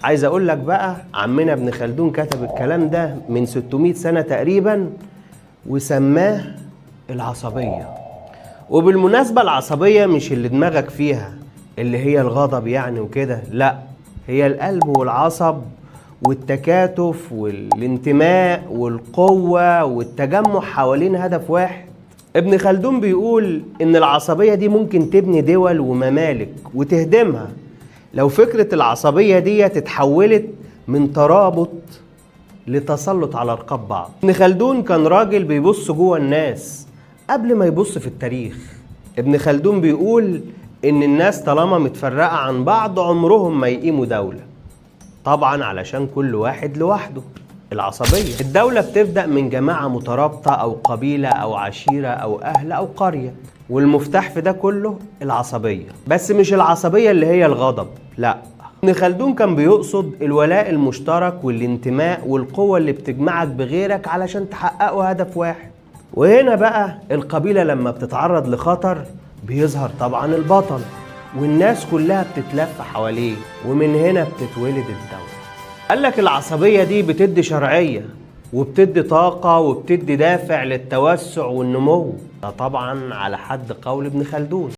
عايز اقول لك بقى، عمنا ابن خلدون كتب الكلام ده من 600 سنة تقريبا وسماه العصبية. وبالمناسبة العصبية مش اللي دماغك فيها اللي هي الغضب يعني وكده، لا، هي القلب والعصب والتكاتف والانتماء والقوة والتجمع حوالين هدف واحد. ابن خلدون بيقول إن العصبية دي ممكن تبني دول وممالك وتهدمها لو فكرة العصبية دي اتحولت من ترابط لتسلط على رقاب بعض. ابن خلدون كان راجل بيبص جوه الناس قبل ما يبص في التاريخ. ابن خلدون بيقول إن الناس طالما متفرقة عن بعض عمرهم ما يقيموا دولة، طبعا علشان كل واحد لوحده. العصبية، الدولة بتبدأ من جماعة مترابطة أو قبيلة أو عشيرة أو أهل أو قرية، والمفتاح في ده كله العصبية. بس مش العصبية اللي هي الغضب، لا. ابن خلدون كان بيقصد الولاء المشترك والانتماء والقوة اللي بتجمعك بغيرك علشان تحققوا هدف واحد. وهنا بقى القبيلة لما بتتعرض لخطر بيظهر طبعا البطل، والناس كلها بتتلف حواليه، ومن هنا بتتولد الدولة. قالك العصبية دي بتدي شرعية وبتدي طاقة وبتدي دافع للتوسع والنمو، ده طبعا على حد قول ابن خلدون.